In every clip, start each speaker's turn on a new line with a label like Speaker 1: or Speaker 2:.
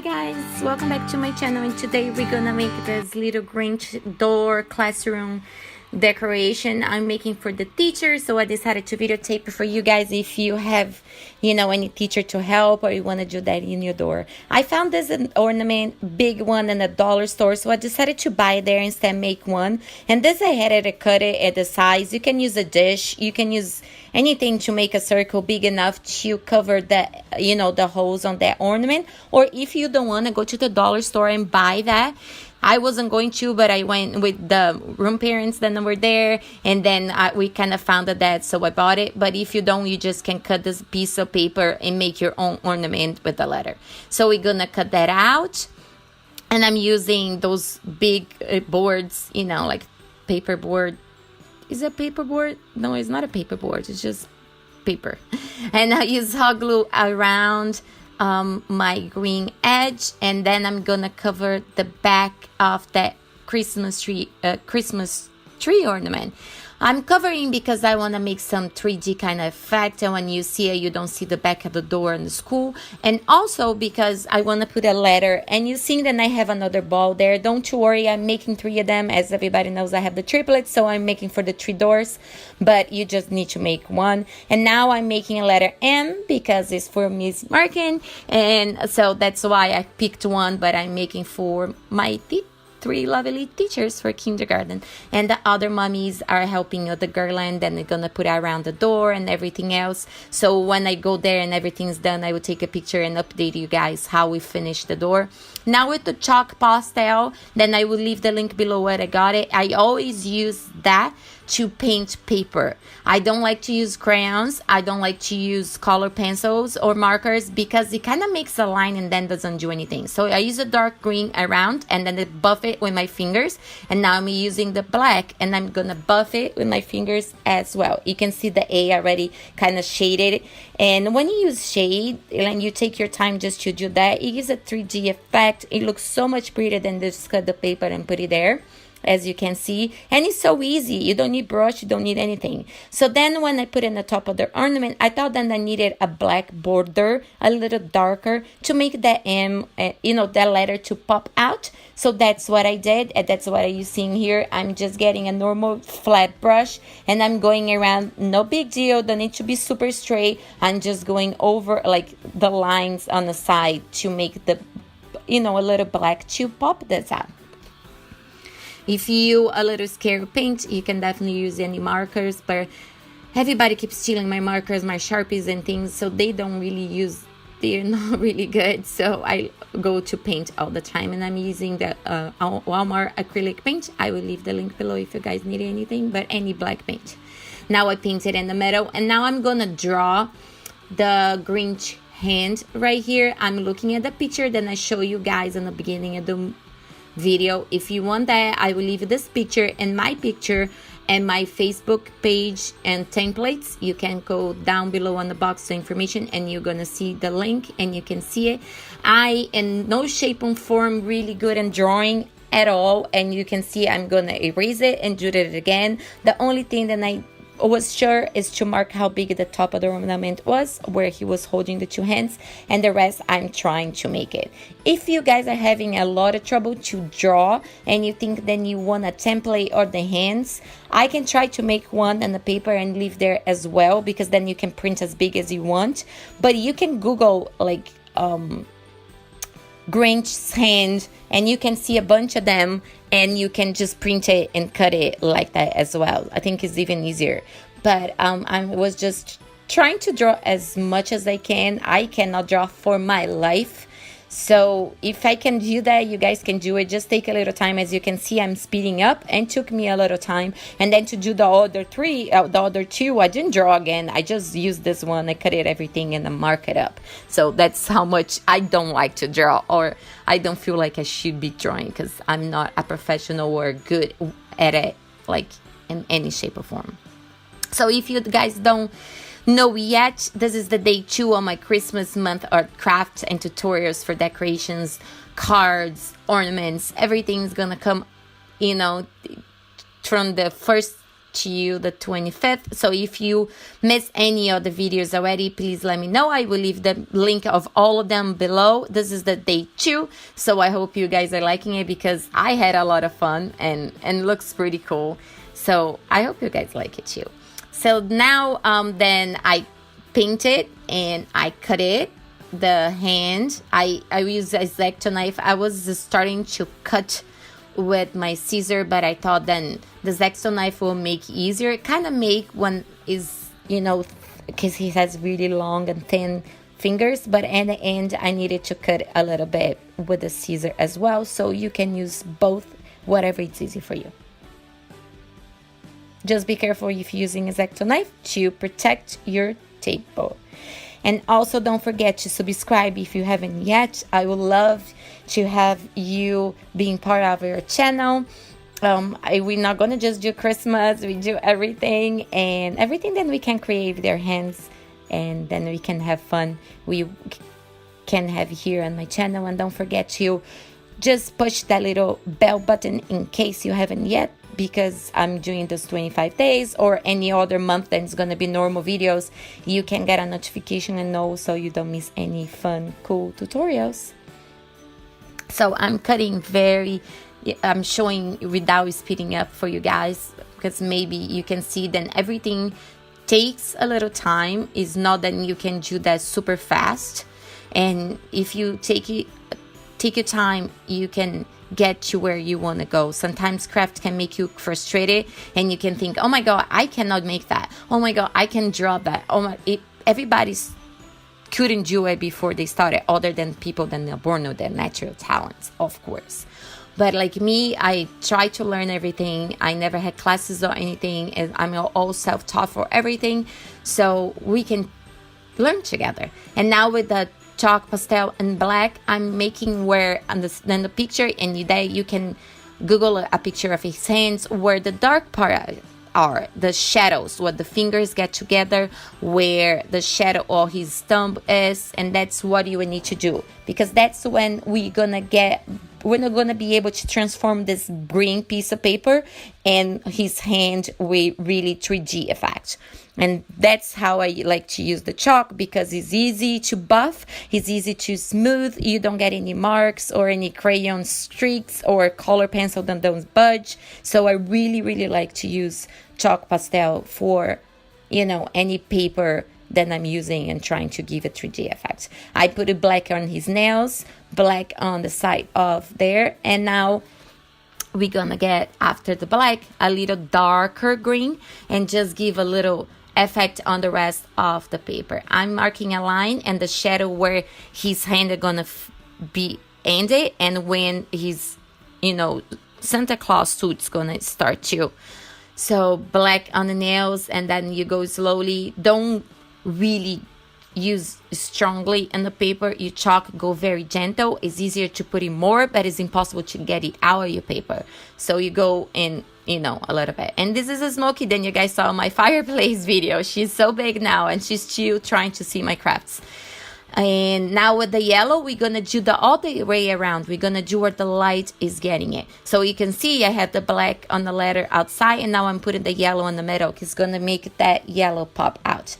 Speaker 1: Hey guys, welcome back to my channel, and today we're gonna make this little Grinch door classroom decoration I'm making for the teacher. So I decided to videotape it for you guys if you have, any teacher to help or you want to do that in your door. I found this an ornament, big one in a dollar store, so I decided to buy it there instead make one. And this I had to cut it at the size. You can use a dish, you can use anything to make a circle big enough to cover the holes on that ornament. Or if you don't want to go to the dollar store and buy that, I wasn't going to, but I went with the room parents that were there, and then we kind of found that, so I bought it. But if you don't, you just can cut this piece of paper and make your own ornament with the letter. So we're gonna cut that out, and I'm using those big boards, like paper board. Is it paper board? No, it's not a paper board, it's just paper. And I use hot glue around my green edge, and then I'm gonna cover the back of that Christmas tree ornament. I'm covering because I want to make some 3D kind of effect, and when you see it, you don't see the back of the door in the school. And also because I want to put a letter, and you see that I have another ball there. Don't you worry, I'm making 3 of them. As everybody knows, I have the triplets, so I'm making for the 3 doors, but you just need to make one. And now I'm making a letter M because it's for Miss Markin, and so that's why I picked one, but I'm making for my 3 lovely teachers for kindergarten, and the other mummies are helping with the garland, and they're gonna put it around the door and everything else. So when I go there and everything's done, I will take a picture and update you guys how we finish the door. Now with the chalk pastel, then I will leave the link below where I got it. I always use that to paint paper. I don't like to use crayons. I don't like to use color pencils or markers because it kind of makes a line and then doesn't do anything. So I use a dark green around, and then I buff it with my fingers. And now I'm using the black, and I'm gonna buff it with my fingers as well. You can see the A already kind of shaded. And when you use shade and you take your time just to do that, it gives a 3D effect. It looks so much prettier than just cut the paper and put it there, as you can see. And it's so easy. You don't need brush, you don't need anything. So then when I put in the top of the ornament, I thought that I needed a black border, a little darker, to make that M, that letter to pop out. So that's what I did, and that's what you're seeing here. I'm just getting a normal flat brush, and I'm going around. No big deal, don't need to be super straight. I'm just going over like the lines on the side to make the, a little black to pop this out. If you a little scared of paint, you can definitely use any markers, but everybody keeps stealing my markers, my Sharpies and things, so they're not really good. So I go to paint all the time, and I'm using the Walmart acrylic paint. I will leave the link below if you guys need anything, but any black paint. Now I painted in the middle, and now I'm gonna draw the Grinch hand right here. I'm looking at the picture, then I show you guys in the beginning of the video. If you want that, I will leave this picture and my picture and my Facebook page and templates. You can go down below on the box to information, and you're gonna see the link and you can see it. I in no shape and form really good in drawing at all, and you can see I'm gonna erase it and do it again. The only thing that I was sure is to mark how big the top of the ornament was, where he was holding the 2 hands, and the rest I'm trying to make it. If you guys are having a lot of trouble to draw and you think then you want a template or the hands, I can try to make one on the paper and leave there as well, because then you can print as big as you want. But you can Google like Grinch's hand, and you can see a bunch of them, and you can just print it and cut it like that as well. I think it's even easier. But I was just trying to draw as much as I can. I cannot draw for my life, so if I can do that, you guys can do it. Just take a little time. As you can see, I'm speeding up, and took me a little time. And then to do the other 2, I didn't draw again. I just used this one. I cut it everything and I mark it up. So that's how much I don't like to draw, or I don't feel like I should be drawing, because I'm not a professional or good at it, like in any shape or form. So if you guys don't know yet, this is the day 2 of my Christmas month art crafts and tutorials for decorations, cards, ornaments. Everything's gonna come, from the first to you the 25th. So if you miss any of the videos already, please let me know. I will leave the link of all of them below. This is the day 2, so I hope you guys are liking it because I had a lot of fun and looks pretty cool. So I hope you guys like it too. So now then I paint it and I cut it. The hand, I use a X-Acto knife. I was starting to cut with my scissor, but I thought then the X-Acto knife will make easier. It kind of make one is, you know, because he has really long and thin fingers, but at the end I needed to cut a little bit with the scissor as well, so you can use both, whatever it's easy for you. Just be careful if you're using a X-Acto knife to protect your table. And also don't forget to subscribe if you haven't yet. I would love to have you being part of our channel. We're not gonna just do Christmas, we do everything, and everything that we can create with our hands, and then we can have fun. We can have here on my channel. And don't forget to just push that little bell button in case you haven't yet, because I'm doing this 25 days or any other month that it's gonna be normal videos. You can get a notification and know, so you don't miss any fun, cool tutorials. So I'm cutting I'm showing without speeding up for you guys, because maybe you can see then everything takes a little time. It's not that you can do that super fast, and if you take your time, you can get to where you want to go. Sometimes craft can make you frustrated and you can think, oh my god, I cannot make that, oh my god, I can draw that, everybody's couldn't do it before they started, other than people that are born with their natural talents, of course. But like me, I try to learn everything. I never had classes or anything, and I'm all self-taught for everything, so we can learn together. And now with the chalk, pastel, and black, I'm making where on the picture, and you can Google a picture of his hands, where the dark part are the shadows, where the fingers get together, where the shadow of his thumb is, and that's what you need to do, because that's when we're not gonna be able to transform this green piece of paper and his hand with really 3D effect. And that's how I like to use the chalk, because it's easy to buff, it's easy to smooth, you don't get any marks or any crayon streaks, or color pencil that don't budge. So I really like to use chalk pastel for, you know, any paper that I'm using and trying to give a 3D effect. I put a black on his nails, black on the side of there, and now we're gonna get, after the black, a little darker green and just give a little effect on the rest of the paper. I'm marking a line and the shadow where his hand are gonna be ended, and when his, you know, Santa Claus suit's gonna start too. So black on the nails, and then you go slowly. Don't really use strongly in the paper. You chalk, go very gentle. It's easier to put in more, but it's impossible to get it out of your paper. So you go in, you know, a little bit. And this is a Smokey that you guys saw in my fireplace video. She's so big now, and she's still trying to see my crafts. And now with the yellow, we're gonna do the all the way around. We're gonna do where the light is getting it. So you can see I have the black on the letter outside, and now I'm putting the yellow in the middle. It's gonna make that yellow pop out.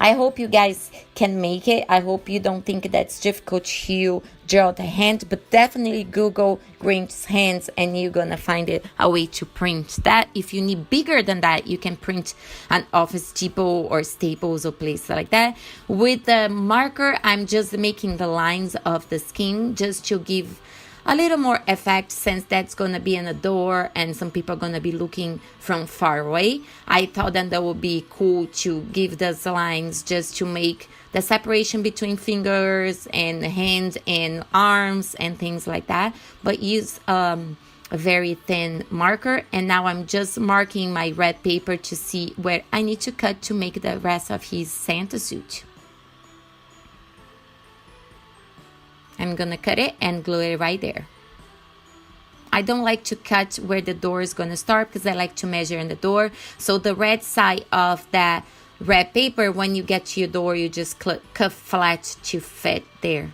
Speaker 1: I hope you guys can make it. I hope you don't think that's difficult to draw the hand, but definitely Google Grinch's hands and you're gonna find it a way to print that. If you need bigger than that, you can print an Office Depot or Staples or places like that. With the marker, I'm just making the lines of the skin just to give a little more effect, since that's gonna be in the door and some people are gonna be looking from far away. I thought that would be cool to give those lines just to make the separation between fingers and hands and arms and things like that, but use a very thin marker. And now I'm just marking my red paper to see where I need to cut to make the rest of his Santa suit. I'm gonna cut it and glue it right there. I don't like to cut where the door is gonna start, because I like to measure in the door. So the red side of that red paper, when you get to your door, you just cut flat to fit there.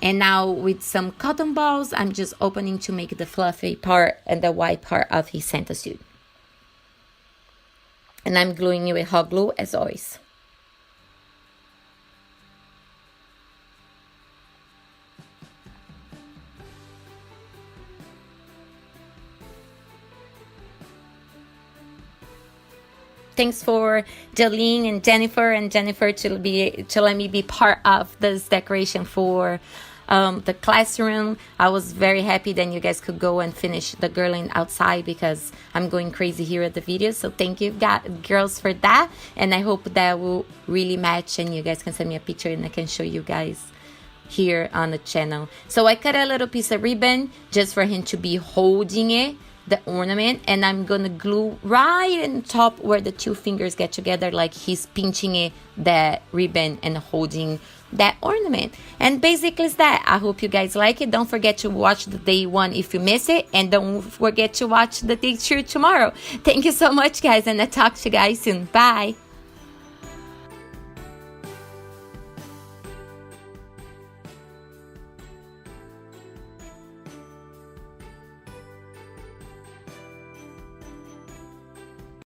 Speaker 1: And now with some cotton balls, I'm just opening to make the fluffy part and the white part of his Santa suit. And I'm gluing it with hot glue as always. Thanks for Jolene and Jennifer to let me be part of this decoration for the classroom. I was very happy that you guys could go and finish the girling outside because I'm going crazy here at the video. So thank you girls for that, and I hope that will really match and you guys can send me a picture and I can show you guys here on the channel. So I cut a little piece of ribbon just for him to be holding it, the ornament, and I'm gonna glue right on top where the two fingers get together, like he's pinching it, that ribbon, and holding that ornament. And basically it's that. I hope you guys like it. Don't forget to watch the day 1 if you miss it, and don't forget to watch the day 2 tomorrow. Thank you so much, guys, and I'll talk to you guys soon. Bye.